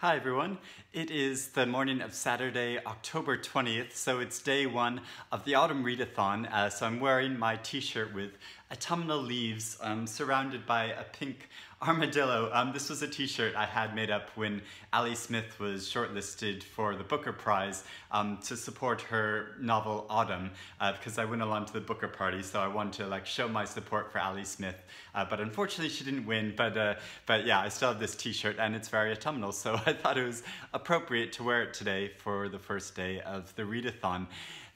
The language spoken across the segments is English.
Hi everyone, it is the morning of Saturday, October 20th, so it's day one of the Autumn Readathon. So I'm wearing my t-shirt with autumnal leaves surrounded by a pink armadillo. This was a t-shirt I had made up when Ali Smith was shortlisted for the Booker Prize to support her novel Autumn, because I went along to the Booker party, so I wanted to show my support for Ali Smith. But unfortunately she didn't win, but yeah, I still have this t-shirt and it's very autumnal, so I thought it was appropriate to wear it today for the first day of the Read-a-thon.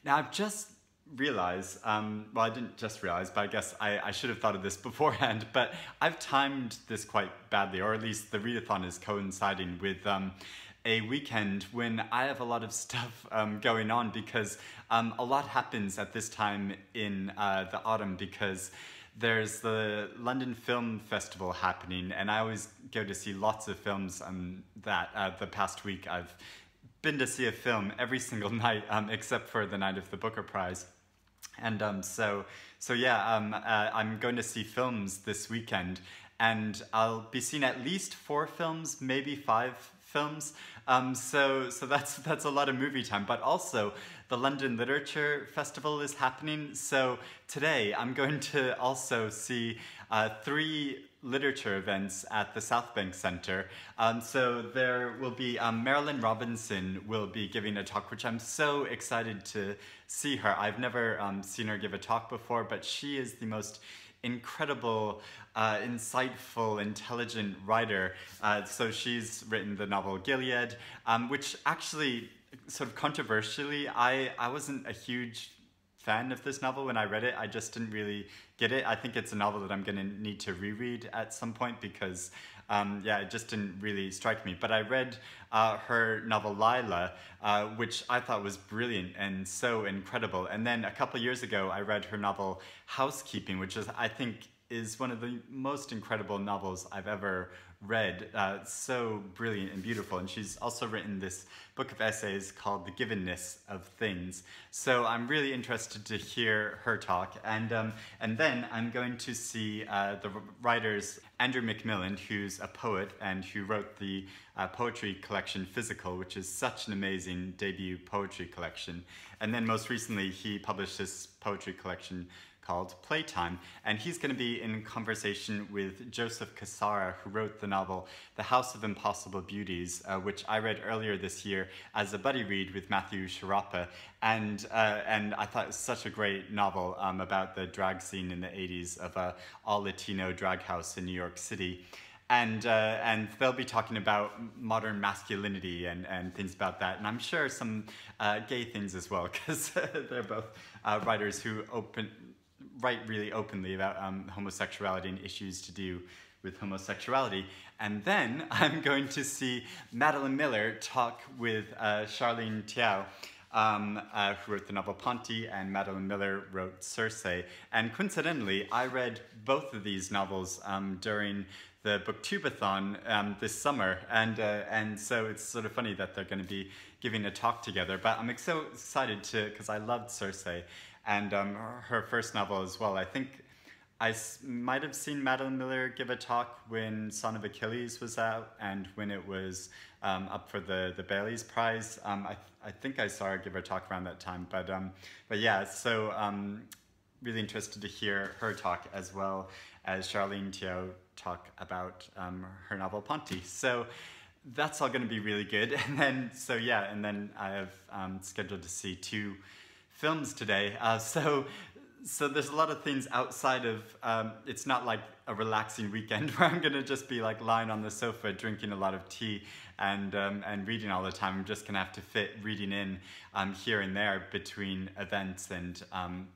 Now I've just realized, well, I didn't just realize, but I guess I should have thought of this beforehand, but I've timed this quite badly, or at least the Read-a-thon is coinciding with a weekend when I have a lot of stuff going on, because a lot happens at this time in the autumn, because there's the London Film Festival happening, and I always go to see lots of films that the past week I've been to see a film every single night except for the night of the Booker Prize. And so yeah, I'm going to see films this weekend, and I'll be seeing at least 4 films, maybe 5 films. So that's a lot of movie time, but also the London Literature Festival is happening. So today I'm going to also see 3 literature events at the South Bank Centre. So there will be Marilynne Robinson will be giving a talk, which I'm so excited to see her. I've never seen her give a talk before, but she is the most incredible, insightful, intelligent writer. So she's written the novel Gilead, which actually, sort of controversially, I wasn't a huge fan of this novel when I read it. I just didn't really get it. I think it's a novel that I'm going to need to reread at some point, because yeah, it just didn't really strike me. But I read her novel Lila, which I thought was brilliant and so incredible. And then a couple of years ago, I read her novel Housekeeping, which I think is one of the most incredible novels I've ever read. So brilliant and beautiful. And she's also written this book of essays called The Givenness of Things. So I'm really interested to hear her talk. And then I'm going to see the writers Andrew McMillan, who's a poet and who wrote the poetry collection Physical, which is such an amazing debut poetry collection. And then most recently he published this poetry collection called Playtime, and he's going to be in conversation with Joseph Cassara, who wrote the novel The House of Impossible Beauties, which I read earlier this year as a buddy read with Matthew Sharapa, and I thought it was such a great novel about the drag scene in the 80s of a all-Latino drag house in New York City. And they'll be talking about modern masculinity and things about that, and I'm sure some gay things as well, because they're both writers who write really openly about homosexuality and issues to do with homosexuality. And then I'm going to see Madeline Miller talk with Sharlene Teo, who wrote the novel Ponti, and Madeline Miller wrote Circe. And coincidentally, I read both of these novels during the Booktubeathon this summer, and so it's sort of funny that they're going to be giving a talk together. But I'm so excited because I loved Circe, and her first novel as well. I think I might have seen Madeline Miller give a talk when Son of Achilles was out, and when it was up for the Bailey's Prize. I think I saw her give a talk around that time, but yeah, so really interested to hear her talk, as well as Sharlene Teo talk about her novel Ponti. So that's all going to be really good. And then, so yeah, and then I have scheduled to see 2 films today. So there's a lot of things outside of, it's not like a relaxing weekend where I'm gonna just be lying on the sofa drinking a lot of tea and reading all the time. I'm just gonna have to fit reading in here and there between events and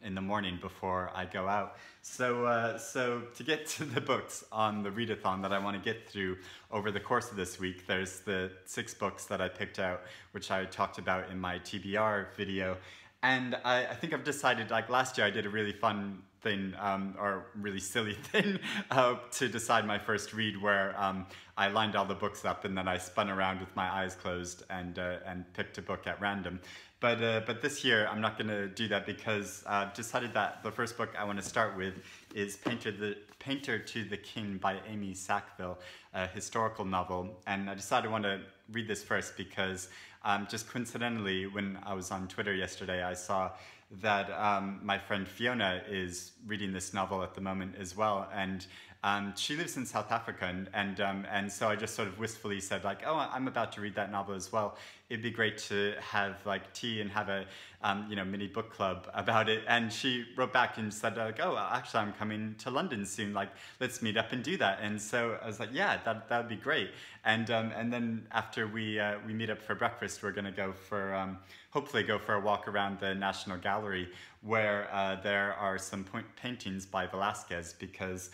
in the morning before I go out. So to get to the books on the Read-a-thon that I want to get through over the course of this week, there's the 6 books that I picked out, which I talked about in my TBR video. And I think I've decided, last year I did a really fun thing, or really silly thing, to decide my first read, where I lined all the books up and then I spun around with my eyes closed and picked a book at random. but this year I'm not going to do that because I've decided that the first book I want to start with is Painter to the King by Amy Sackville, a historical novel. And I decided I want to read this first because just coincidentally, when I was on Twitter yesterday, I saw that my friend Fiona is reading this novel at the moment as well, and she lives in South Africa, and so I just sort of wistfully said like, oh, I'm about to read that novel as well. It'd be great to have like tea and have a mini book club about it. And she wrote back and said like, oh, actually I'm coming to London soon. Like, let's meet up and do that. And so I was like, yeah, that would be great. And then after we meet up for breakfast, we're gonna go for hopefully go for a walk around the National Gallery where there are some paintings by Velázquez, because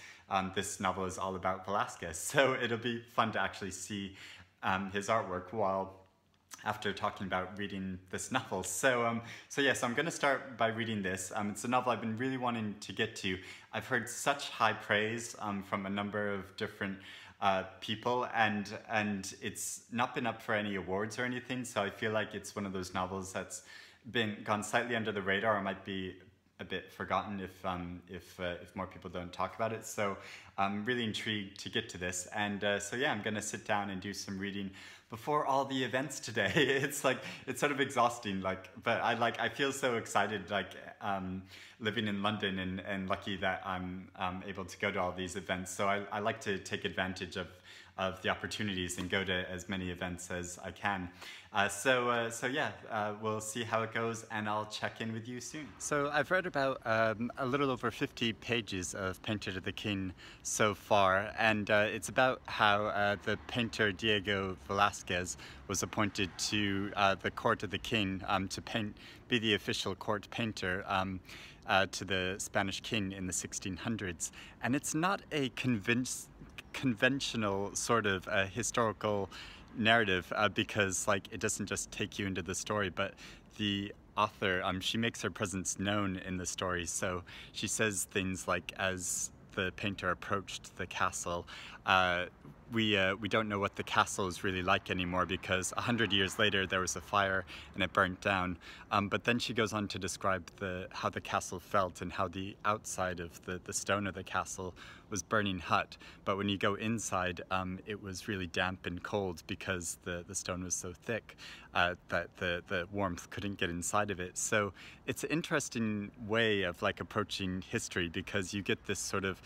this novel is all about Velázquez. So it'll be fun to actually see his artwork while after talking about reading this novel. So yes, I'm going to start by reading this. It's a novel I've been really wanting to get to. I've heard such high praise from a number of different people, and it's not been up for any awards or anything, so I feel like it's one of those novels that's gone slightly under the radar, or might be a bit forgotten if more people don't talk about it. So I'm really intrigued to get to this, and so yeah, I'm gonna sit down and do some reading before all the events today. It's sort of exhausting, but I feel so excited, living in London and lucky that I'm able to go to all these events. So I like to take advantage of the opportunities and go to as many events as I can. So yeah, we'll see how it goes, and I'll check in with you soon. So I've read about a little over 50 pages of Painter to the King so far, and it's about how the painter Diego Velázquez was appointed to the court of the king to be the official court painter to the Spanish king in the 1600s. And it's not a conventional sort of historical narrative, because it doesn't just take you into the story, but the author, she makes her presence known in the story. So she says things like, as the painter approached the castle, we don't know what the castle is really like anymore, because 100 years later there was a fire and it burnt down. But then she goes on to describe how the castle felt and how the outside of the stone of the castle was burning hot. But when you go inside, it was really damp and cold, because the stone was so thick that the warmth couldn't get inside of it. So it's an interesting way of approaching history, because you get this sort of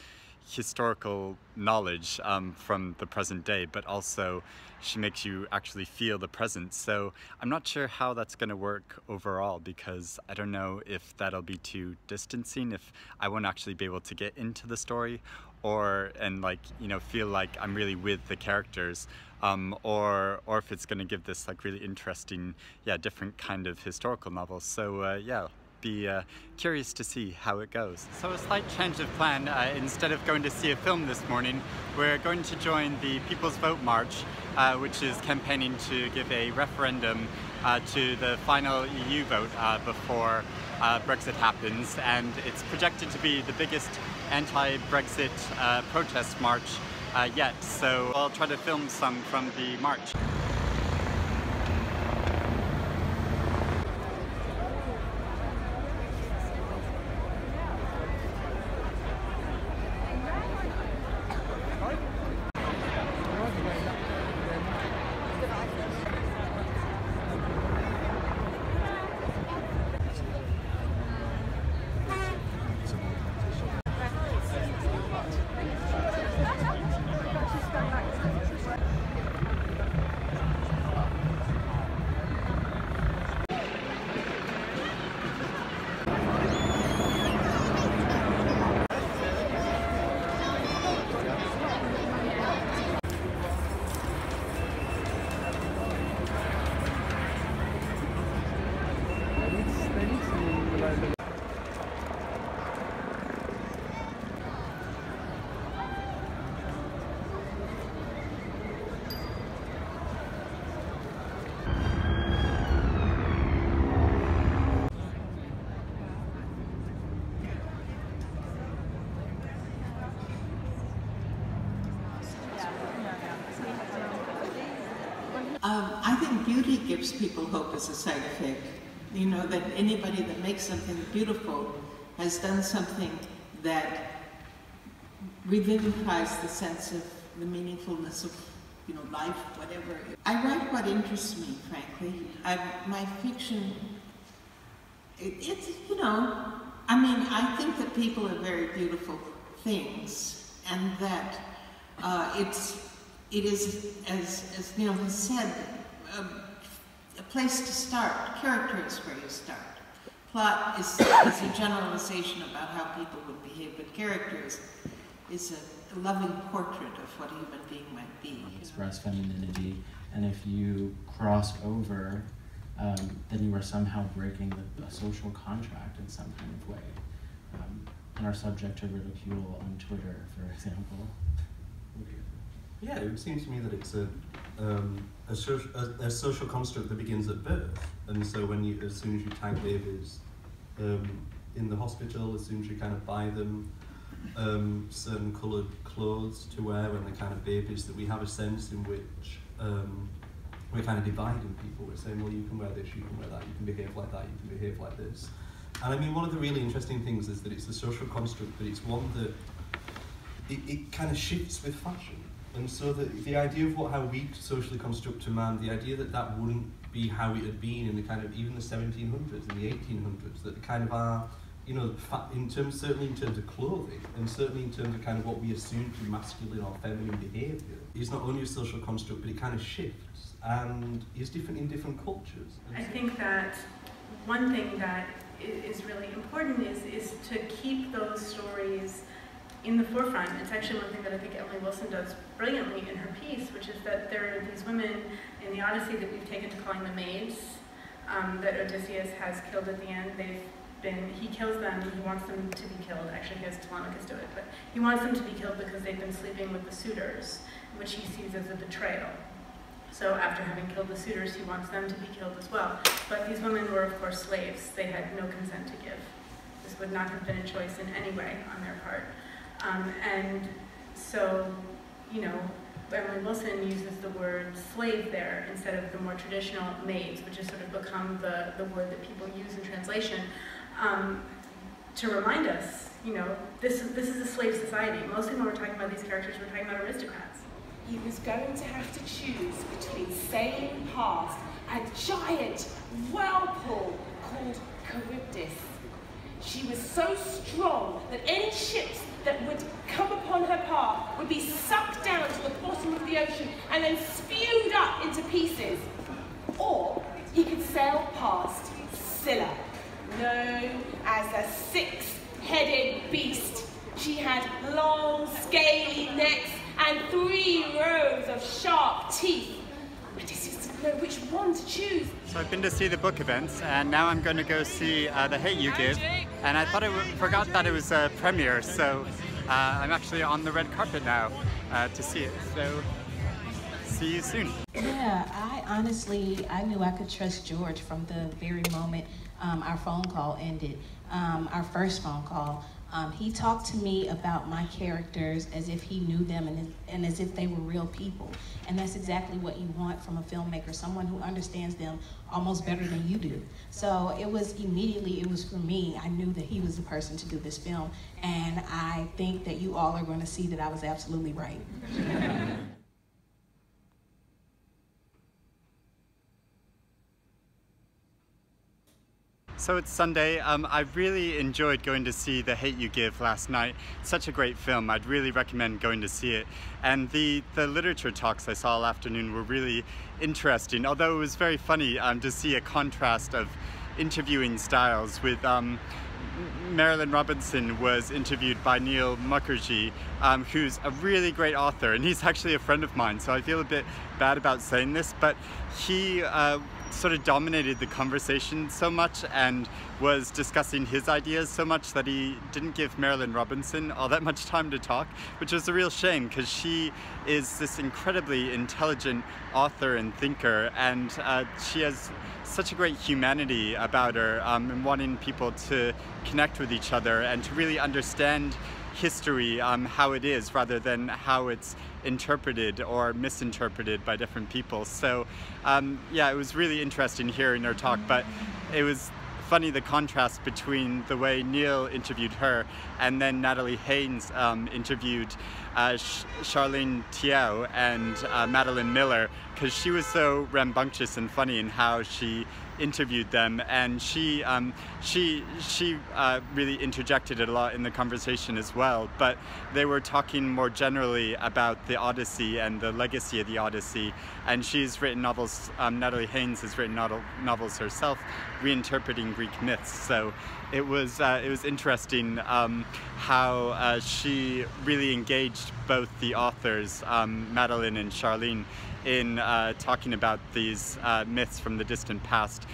historical knowledge from the present day, but also she makes you actually feel the present. So I'm not sure how that's going to work overall, because I don't know if that'll be too distancing, if I won't actually be able to get into the story, and feel like I'm really with the characters, or if it's going to give this really interesting, different kind of historical novel. So yeah, be curious to see how it goes. So a slight change of plan. Instead of going to see a film this morning, we're going to join the People's Vote March, which is campaigning to give a referendum to the final EU vote before Brexit happens, and it's projected to be the biggest anti-Brexit protest march yet. So I'll try to film some from the march. I think beauty gives people hope as a side effect. You know, that anybody that makes something beautiful has done something that revivifies the sense of the meaningfulness of, you know, life, whatever. I write what interests me, frankly. My fiction, it's, you know, I mean, I think that people are very beautiful things, and that it is, as Neil has said, a place to start. Character is where you start. Plot is a generalization about how people would behave, but character is a loving portrait of what a human being might be. Express femininity, and if you crossed over, then you are somehow breaking a social contract in some kind of way, and are subject to ridicule on Twitter, for example. Yeah, it seems to me that it's a social construct that begins at birth, and so as soon as you tag babies in the hospital, as soon as you kind of buy them certain coloured clothes to wear when they're kind of babies, that we have a sense in which we're kind of dividing people. We're saying, well, you can wear this, you can wear that, you can behave like that, you can behave like this. And I mean, one of the really interesting things is that it's a social construct, but it's one that it kind of shifts with fashion. And so the idea of how we socially construct a man, the idea that that wouldn't be how it had been in the kind of even the 1700s and the 1800s, that kind of are, you know, certainly in terms of clothing, and certainly in terms of kind of what we assume to be masculine or feminine behaviour, is not only a social construct, but it kind of shifts and is different in different cultures. I think that one thing that is really important is to keep those stories in the forefront. It's actually one thing that I think Emily Wilson does brilliantly in her piece, which is that there are these women in the Odyssey that we've taken to calling the maids, that Odysseus has killed at the end. He kills them, he wants them to be killed. Actually, he has Telemachus do it, but he wants them to be killed because they've been sleeping with the suitors, which he sees as a betrayal. So after having killed the suitors, he wants them to be killed as well. But these women were, of course, slaves. They had no consent to give. This would not have been a choice in any way on their part. And so, you know, Emily Wilson uses the word slave there instead of the more traditional maids, which has sort of become the word that people use in translation, to remind us, you know, this is a slave society. Mostly when we're talking about these characters, we're talking about aristocrats. He was going to have to choose between sailing past a giant whirlpool called Charybdis. She was so strong that any ships that would come upon her path would be sucked down to the bottom of the ocean and then spewed up into pieces. Or he could sail past Scylla, known as a six-headed beast. She had long, scaly necks and 3 rows of sharp teeth. Odysseus didn't know which one to choose. So I've been to see the book events, and now I'm going to go see The Hate U Give, and I forgot that it was a premiere, so I'm actually on the red carpet now to see it, so see you soon. Yeah, I knew I could trust George from the very moment our phone call ended, our first phone call. He talked to me about my characters as if he knew them and as if they were real people. And that's exactly what you want from a filmmaker, someone who understands them almost better than you do. So it was for me, I knew that he was the person to do this film. And I think that you all are going to see that I was absolutely right. So it's Sunday. I really enjoyed going to see The Hate U Give last night. It's such a great film. I'd really recommend going to see it. And the literature talks I saw all afternoon were really interesting, although it was very funny to see a contrast of interviewing styles with Marilynne Robinson was interviewed by Neil Mukherjee, who's a really great author, and he's actually a friend of mine, so I feel a bit bad about saying this, but he sort of dominated the conversation so much and was discussing his ideas so much that he didn't give Marilynne Robinson all that much time to talk, which was a real shame because she is this incredibly intelligent author and thinker, and she has such a great humanity about her, and wanting people to connect with each other and to really understand history, how it is, rather than how it's interpreted or misinterpreted by different people. So yeah, it was really interesting hearing her talk, but it was funny the contrast between the way Neil interviewed her and then Natalie Haynes interviewed Sharlene Teo and Madeline Miller, because she was so rambunctious and funny in how she interviewed them, and she really interjected a lot in the conversation as well. But they were talking more generally about the Odyssey and the legacy of the Odyssey, and she's written novels. Natalie Haynes has written novels herself, reinterpreting Greek myths. So it was interesting how she really engaged both the authors, Madeline and Sharlene, in talking about these myths from the distant past,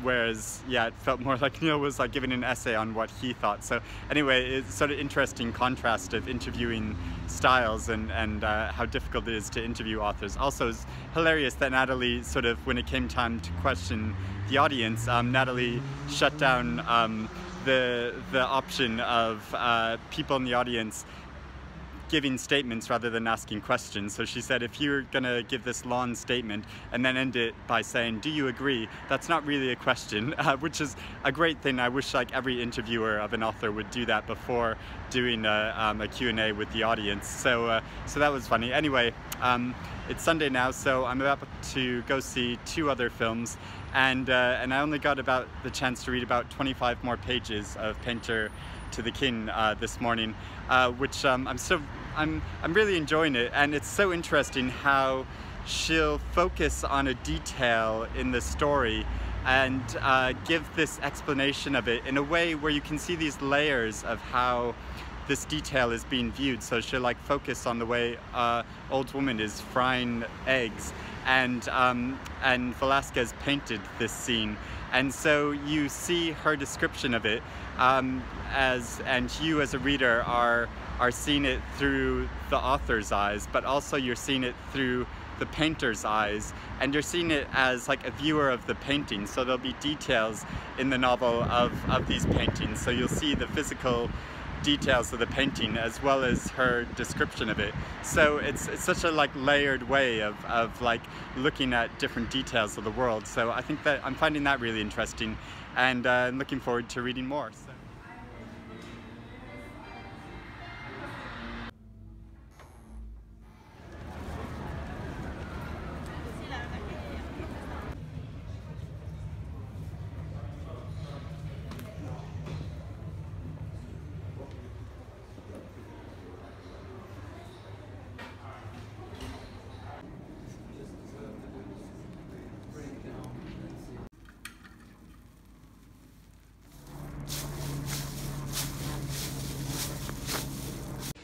whereas yeah, it felt more like Neil was like giving an essay on what he thought. So anyway, it's sort of interesting contrast of interviewing styles and how difficult it is to interview authors. Also, it's hilarious that Natalie sort of, when it came time to question the audience, Natalie shut down the option of people in the audience giving statements rather than asking questions. So she said, if you're gonna give this long statement and then end it by saying, do you agree? That's not really a question, which is a great thing. I wish like every interviewer of an author would do that before doing a Q&A with the audience. So so that was funny. Anyway, it's Sunday now, so I'm about to go see 2 other films, and I only got about the chance to read about 25 more pages of Painter to the King this morning, which I'm really enjoying it, and it's so interesting how she'll focus on a detail in the story and give this explanation of it in a way where you can see these layers of how this detail is being viewed. So she'll like focus on the way old woman is frying eggs, and Velasquez painted this scene, and so you see her description of it, and you as a reader are seeing it through the author's eyes, but also you're seeing it through the painter's eyes, and you're seeing it as like a viewer of the painting. So there'll be details in the novel of these paintings, so you'll see the physical details of the painting as well as her description of it. So it's such a like layered way of like looking at different details of the world. So I think that I'm finding that really interesting, and I'm looking forward to reading more. So.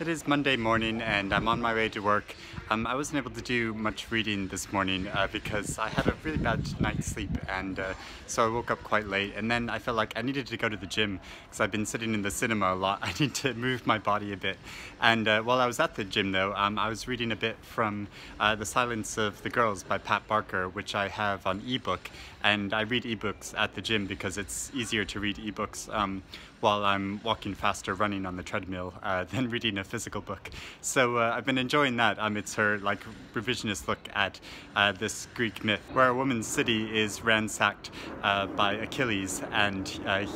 It is Monday morning and I'm on my way to work. I wasn't able to do much reading this morning because I had a really bad night's sleep, and so I woke up quite late, and then I felt like I needed to go to the gym because I've been sitting in the cinema a lot. I need to move my body a bit, and while I was at the gym though, I was reading a bit from The Silence of the Girls by Pat Barker, which I have on ebook, and I read ebooks at the gym because it's easier to read ebooks while I'm walking fast or running on the treadmill than reading a physical book. So I've been enjoying that. It's her like revisionist look at this Greek myth where a woman's city is ransacked by Achilles, and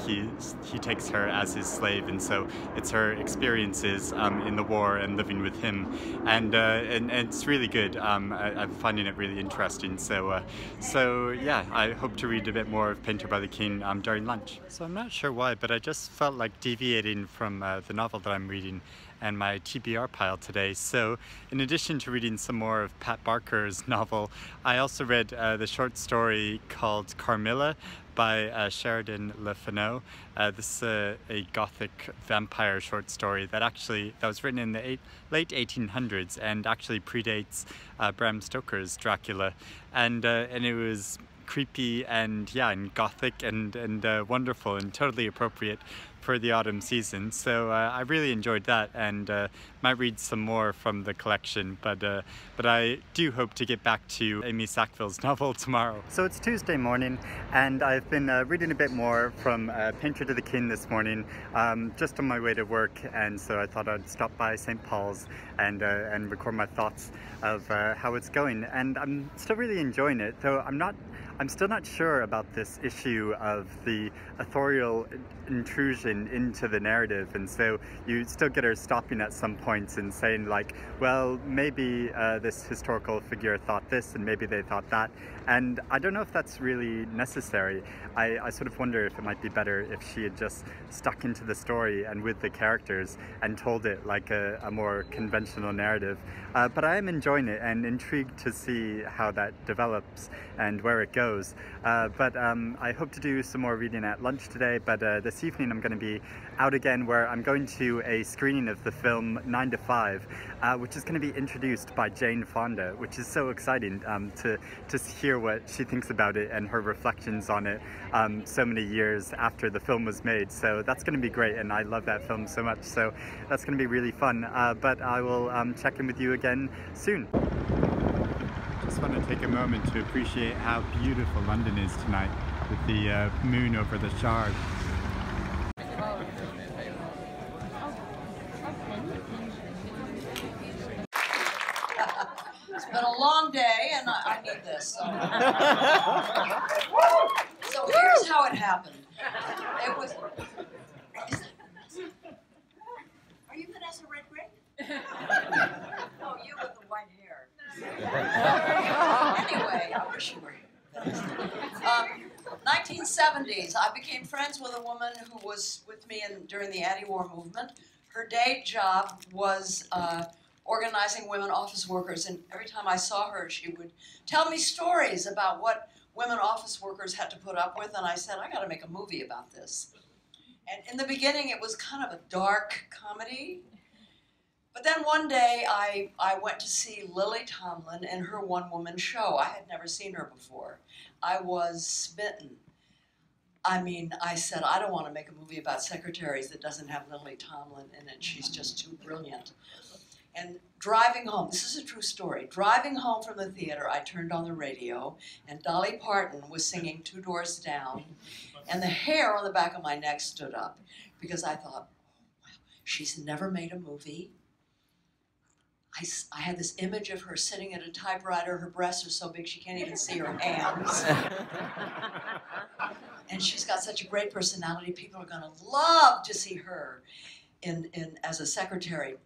he takes her as his slave, and so it's her experiences in the war and living with him, and it's really good. I'm finding it really interesting. So yeah, I hope to read a bit more of Painter by the King during lunch. So I'm not sure why, but I just felt like deviating from the novel that I'm reading and my TBR pile today. So in addition to reading some more of Pat Barker's novel, I also read the short story called Carmilla by Sheridan Le Fanu. This is a Gothic vampire short story that was written in the late 1800s and actually predates Bram Stoker's Dracula, and it was creepy and Gothic and wonderful and totally appropriate for the autumn season. So I really enjoyed that, and might read some more from the collection, but I do hope to get back to Amy Sackville's novel tomorrow. So it's Tuesday morning, and I've been reading a bit more from Painter to the King this morning, just on my way to work, and so I thought I'd stop by St. Paul's and record my thoughts of how it's going. And I'm still really enjoying it, though I'm still not sure about this issue of the authorial intrusion into the narrative, and so you still get her stopping at some points and saying like, well, maybe this historical figure thought this and maybe they thought that, and I don't know if that's really necessary. I sort of wonder if it might be better if she had just stuck into the story and with the characters and told it like a more conventional narrative. But I am enjoying it and intrigued to see how that develops and where it goes. But I hope to do some more reading at lunch today, but this evening I'm going to be out again, where I'm going to a screening of the film 9 to 5, which is going to be introduced by Jane Fonda, which is so exciting to hear what she thinks about it and her reflections on it so many years after the film was made. So that's going to be great, and I love that film so much, so that's going to be really fun. But I will check in with you again soon. Just want to take a moment to appreciate how beautiful London is tonight with the moon over the Shard. It's been a long day, and I need this. So here's how it happened. It was. Are you Vanessa Redgrave? Oh, you with the white hair. Anyway, I wish you were. 1970s. I became friends with a woman who was with me during the anti-war movement. Her day job was organizing women office workers, and every time I saw her, she would tell me stories about what women office workers had to put up with, and I said, I got to make a movie about this. And in the beginning, it was kind of a dark comedy. But then one day, I went to see Lily Tomlin in her one-woman show. I had never seen her before. I was smitten. I mean, I said, I don't want to make a movie about secretaries that doesn't have Lily Tomlin in it. She's just too brilliant. And driving home, this is a true story, driving home from the theater, I turned on the radio, and Dolly Parton was singing Two Doors Down, and the hair on the back of my neck stood up, because I thought, wow, she's never made a movie. I had this image of her sitting at a typewriter, her breasts are so big she can't even see her hands. And she's got such a great personality, people are going to love to see her as a secretary.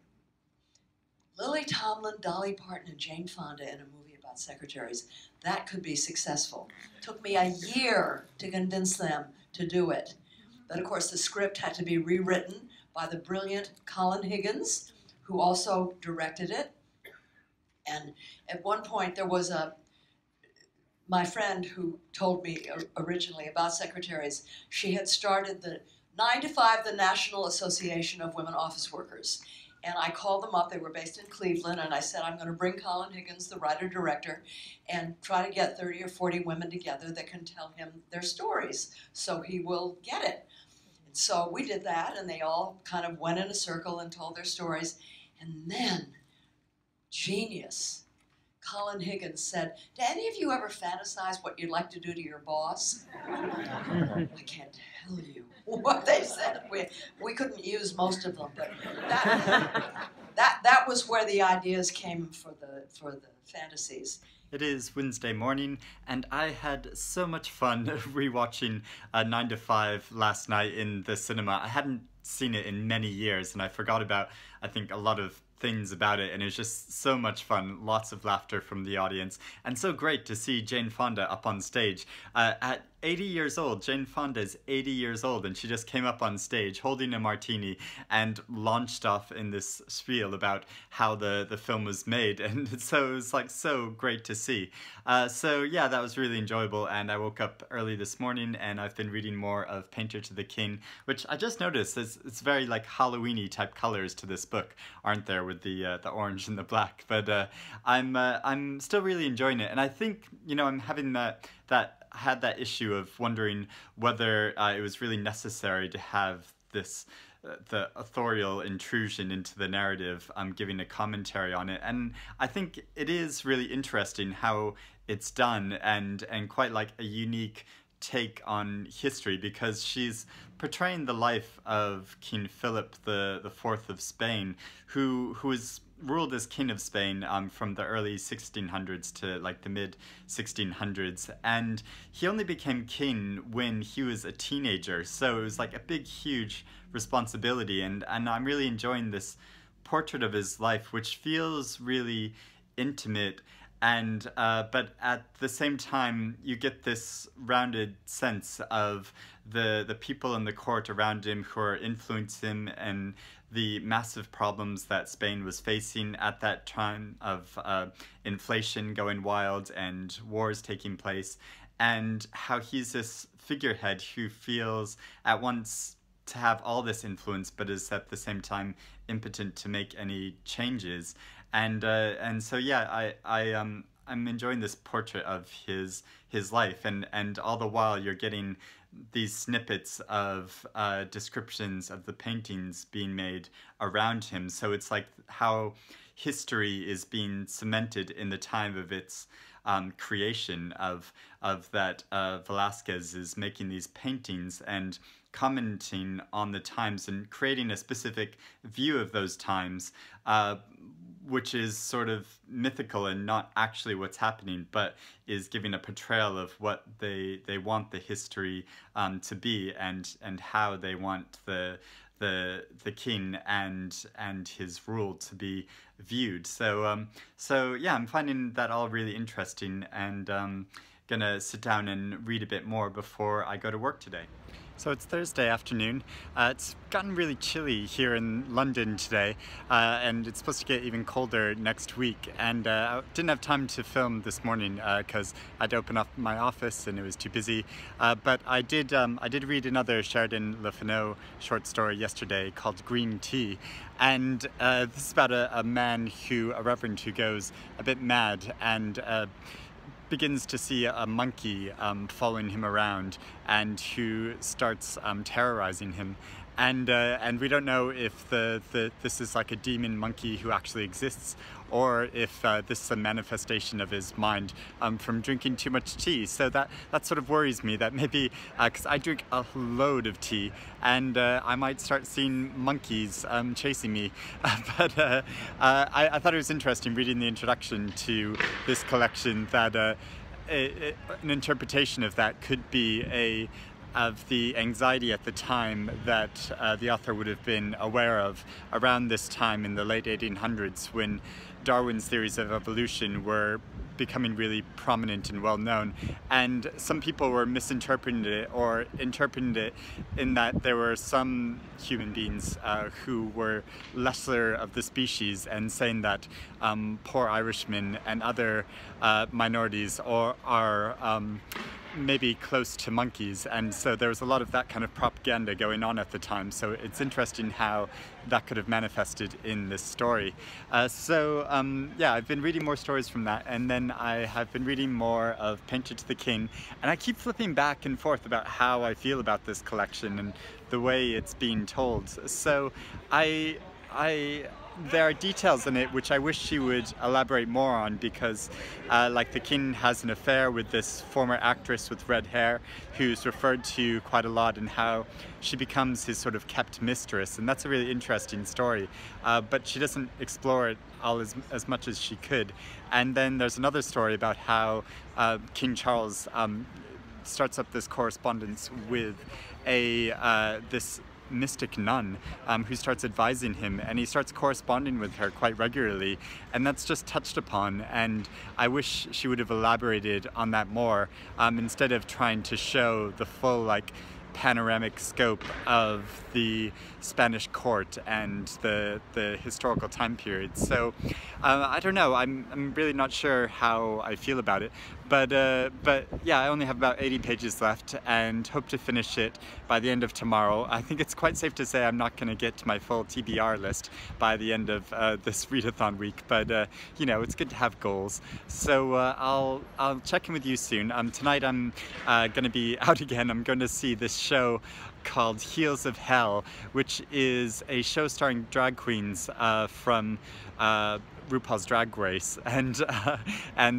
Lily Tomlin, Dolly Parton, and Jane Fonda in a movie about secretaries. That could be successful. It took me a year to convince them to do it. But of course the script had to be rewritten by the brilliant Colin Higgins, who also directed it. And at one point there was my friend who told me originally about secretaries, she had started the 9 to 5, the National Association of Women Office Workers. And I called them up, they were based in Cleveland, and I said, I'm going to bring Colin Higgins, the writer-director, and try to get 30 or 40 women together that can tell him their stories, so he will get it. And so we did that, and they all kind of went in a circle and told their stories. And then, genius, Colin Higgins said, do any of you ever fantasize what you'd like to do to your boss? I can't tell you what they said. We couldn't use most of them, but that was where the ideas came for the fantasies. It is Wednesday morning, and I had so much fun rewatching 9 to 5 last night in the cinema. I hadn't seen it in many years, and I forgot about, I think, a lot of things about it, and it was just so much fun, lots of laughter from the audience, and so great to see Jane Fonda up on stage. At 80 years old, Jane Fonda is 80 years old, and she just came up on stage holding a martini and launched off in this spiel about how the film was made, and so it was like so great to see. So yeah, that was really enjoyable, and I woke up early this morning and I've been reading more of Painter to the King, which I just noticed it's very like Halloween-y type colors to this book, aren't there, with the orange and the black, but I'm still really enjoying it, and I think, you know, I'm having had that issue of wondering whether it was really necessary to have this the authorial intrusion into the narrative, giving a commentary on it. And I think it is really interesting how it's done, and quite like a unique take on history, because she's portraying the life of King Philip the Fourth of Spain, who was ruled as King of Spain from the early 1600s to like the mid 1600s, and he only became king when he was a teenager, so it was like a big, huge responsibility. And I'm really enjoying this portrait of his life, which feels really intimate, and but at the same time you get this rounded sense of the people in the court around him who are influencing him, and the massive problems that Spain was facing at that time of inflation going wild and wars taking place, and how he's this figurehead who feels at once to have all this influence but is at the same time impotent to make any changes. And so yeah, I'm enjoying this portrait of his life, and all the while you're getting these snippets of descriptions of the paintings being made around him. So it's like how history is being cemented in the time of its creation, of that Velázquez is making these paintings and commenting on the times and creating a specific view of those times, which is sort of mythical and not actually what's happening, but is giving a portrayal of what they want the history to be, and how they want the king and his rule to be viewed. So yeah, I'm finding that all really interesting, and gonna sit down and read a bit more before I go to work today. So it's Thursday afternoon. It's gotten really chilly here in London today, and it's supposed to get even colder next week. And I didn't have time to film this morning because I'd open up my office and it was too busy. But I did read another Sheridan Le Fanu short story yesterday called Green Tea. And this is about a man a reverend who goes a bit mad and begins to see a monkey following him around, and who starts terrorizing him. And we don't know if this is like a demon monkey who actually exists, or if this is a manifestation of his mind from drinking too much tea. So that sort of worries me, that maybe, because I drink a load of tea, and I might start seeing monkeys chasing me. But I thought it was interesting reading the introduction to this collection, that an interpretation of that could be of the anxiety at the time that the author would have been aware of around this time in the late 1800s, when Darwin's theories of evolution were becoming really prominent and well known, and some people were misinterpreting it, or interpreting it in that there were some human beings who were lesser of the species, and saying that poor Irishmen and other minorities are maybe close to monkeys. And so there was a lot of that kind of propaganda going on at the time, so it's interesting how that could have manifested in this story. Yeah, I've been reading more stories from that, and then I have been reading more of Painter to the King, and I keep flipping back and forth about how I feel about this collection and the way it's being told. So there are details in it which I wish she would elaborate more on, because like the king has an affair with this former actress with red hair who's referred to quite a lot, and how she becomes his sort of kept mistress, and that's a really interesting story, but she doesn't explore it all as much as she could. And then there's another story about how King Charles starts up this correspondence with this mystic nun who starts advising him, and he starts corresponding with her quite regularly, and that's just touched upon, and I wish she would have elaborated on that more, instead of trying to show the full panoramic scope of the Spanish court and the historical time period. So I don't know, I'm really not sure how I feel about it, but yeah, I only have about 80 pages left and hope to finish it by the end of tomorrow. I think it's quite safe to say I'm not going to get to my full TBR list by the end of this readathon week, but you know, it's good to have goals. So I'll check in with you soon. Tonight I'm going to be out again. I'm going to see this show called Heels of Hell, which is a show starring drag queens from RuPaul's Drag Race, and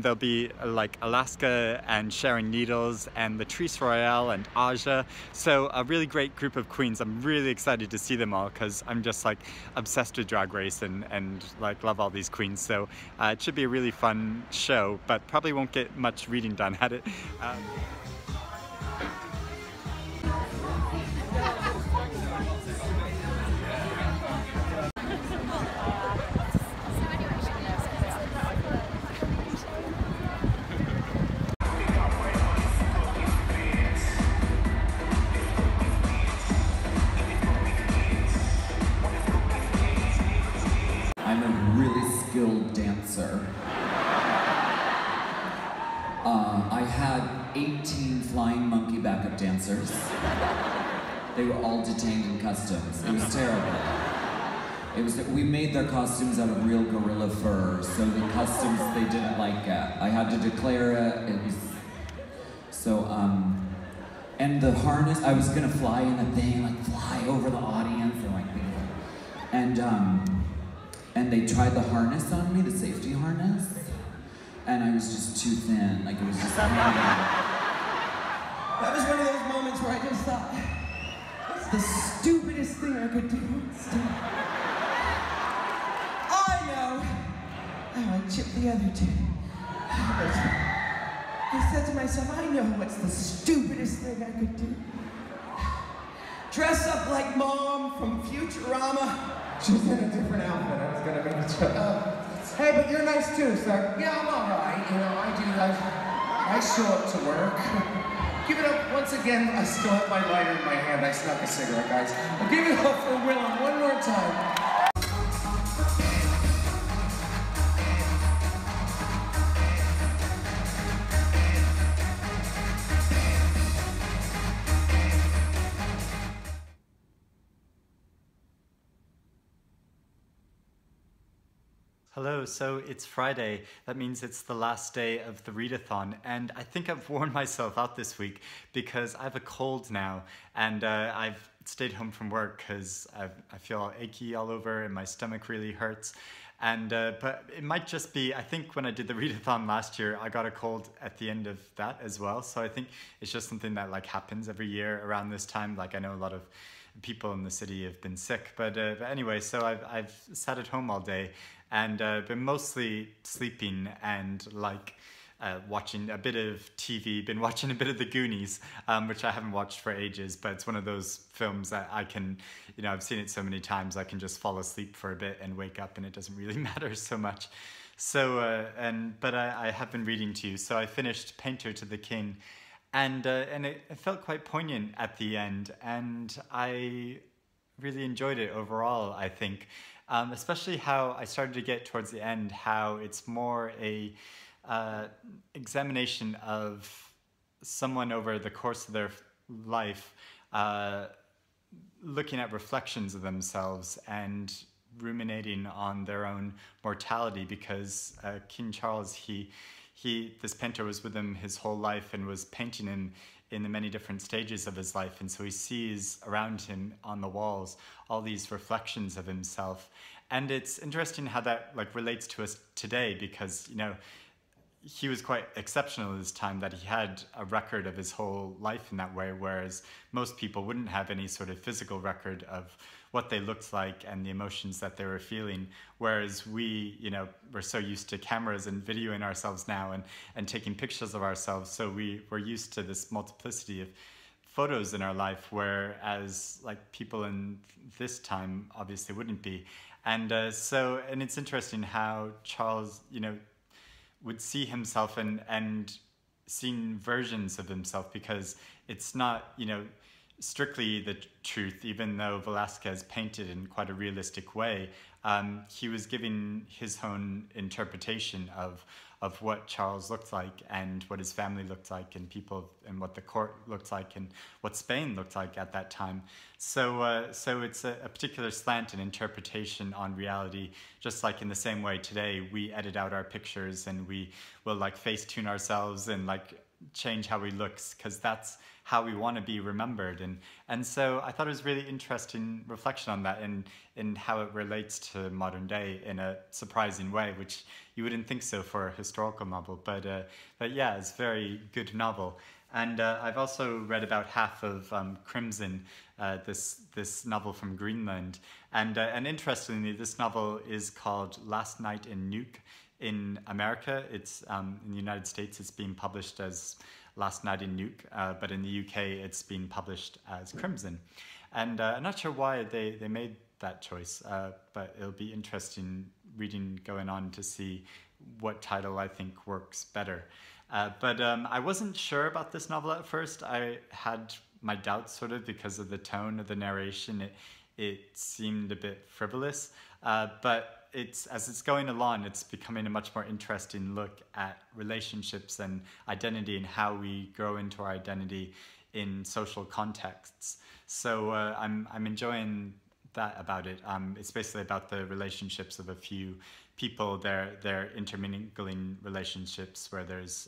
there'll be like Alaska and Sharing Needles and Latrice Royale and Aja, so a really great group of queens. I'm really excited to see them all because I'm just like obsessed with Drag Race and like love all these queens, so it should be a really fun show, but probably won't get much reading done at it. Dancer. I had 18 flying monkey backup dancers. They were all detained in customs. It was terrible. We made their costumes out of real gorilla fur, so the customs they didn't like it. I had to declare it. It was so and the harness. I was gonna fly in the thing, like fly over the audience, and they tried the harness on me, the safety harness, and I was just too thin, like it was just That was one of those moments where I just thought, that's the stupidest thing I could do. I know how I chipped the other two. I said to myself, I know what's the stupidest thing I could do. Dress up like Mom from Futurama. She's in a different outfit. I was gonna make a joke. Hey, but you're nice too, sir. Yeah, I'm all right. You know, I show up to work. Give it up once again. I still have my lighter in my hand. I snuck a cigarette, guys. I'll give it up for Willem one more time. Hello, so it's Friday. That means it's the last day of the Read-a-thon, and I think I've worn myself out this week because I have a cold now, and I've stayed home from work because I feel all achy all over and my stomach really hurts. And but it might just be, I think when I did the Read-a-thon last year, I got a cold at the end of that as well. So I think it's just something that like happens every year around this time. Like I know a lot of people in the city have been sick, but anyway, so I've sat at home all day and been mostly sleeping and like watching a bit of TV, been watching a bit of The Goonies, which I haven't watched for ages, but it's one of those films that I can, you know, I've seen it so many times, I can just fall asleep for a bit and wake up and it doesn't really matter so much. So, but I have been reading to you, so I finished Painter to the King, and it felt quite poignant at the end, and I really enjoyed it overall, I think. Especially how I started to get towards the end, how it's more a examination of someone over the course of their life, looking at reflections of themselves and ruminating on their own mortality, because King Charles, this painter was with him his whole life and was painting him in the many different stages of his life, and so he sees around him on the walls all these reflections of himself. And it's interesting how that like relates to us today, because you know he was quite exceptional at this time, that he had a record of his whole life in that way, whereas most people wouldn't have any sort of physical record of what they looked like and the emotions that they were feeling, whereas we, you know, we're so used to cameras and videoing ourselves now and taking pictures of ourselves, so we're used to this multiplicity of photos in our life, whereas like people in this time obviously wouldn't be. And and it's interesting how Charles, you know, would see himself and seen versions of himself, because it's not, you know, strictly the truth, even though Velázquez painted in quite a realistic way. He was giving his own interpretation of what Charles looked like and what his family looked like and people and what the court looked like and what Spain looked like at that time. So it's a particular slant and interpretation on reality, just like in the same way today we edit out our pictures and we will like face tune ourselves and like change how we look, because that's how we want to be remembered. And so I thought it was really interesting reflection on that and how it relates to modern day in a surprising way, which you wouldn't think so for a historical novel. But yeah, it's a very good novel. And I've also read about half of Crimson, this novel from Greenland. And interestingly, this novel is called Last Night in Nuuk. In America, it's in the United States, it's being published as Last Night in Nuuk, but in the UK, it's been published as Crimson. And I'm not sure why they made that choice, but it'll be interesting reading going on to see what title I think works better. But I wasn't sure about this novel at first. I had my doubts sort of because of the tone of the narration. It seemed a bit frivolous, but as it's going along, it's becoming a much more interesting look at relationships and identity and how we grow into our identity in social contexts. So I'm enjoying that about it. It's basically about the relationships of a few people, their intermingling relationships where there's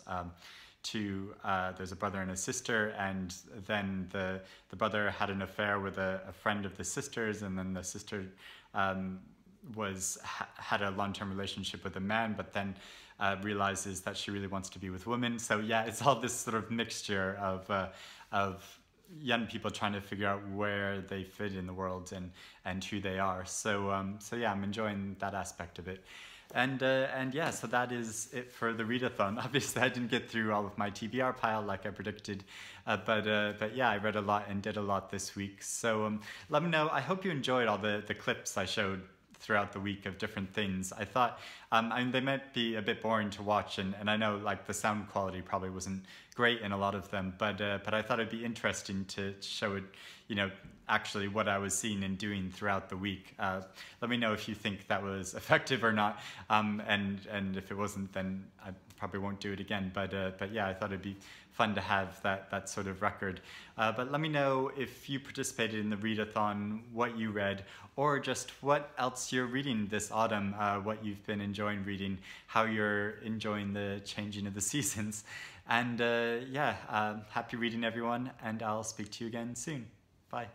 there's a brother and a sister, and then the brother had an affair with a friend of the sister's, and then the sister had a long-term relationship with a man, but then realizes that she really wants to be with women. So yeah, it's all this sort of mixture of young people trying to figure out where they fit in the world and who they are. So yeah, I'm enjoying that aspect of it. And yeah, so that is it for the readathon. Obviously, I didn't get through all of my TBR pile like I predicted, but yeah, I read a lot and did a lot this week. So let me know. I hope you enjoyed all the clips I showed throughout the week of different things. I thought, I mean, they might be a bit boring to watch, and I know like the sound quality probably wasn't great in a lot of them, but I thought it'd be interesting to show it, you know, actually what I was seeing and doing throughout the week. Let me know if you think that was effective or not, and if it wasn't, then I probably won't do it again. But yeah, I thought it'd be fun to have that sort of record. But let me know if you participated in the readathon, what you read, or just what else you're reading this autumn, what you've been enjoying reading, how you're enjoying the changing of the seasons. And yeah, happy reading everyone, and I'll speak to you again soon. Bye.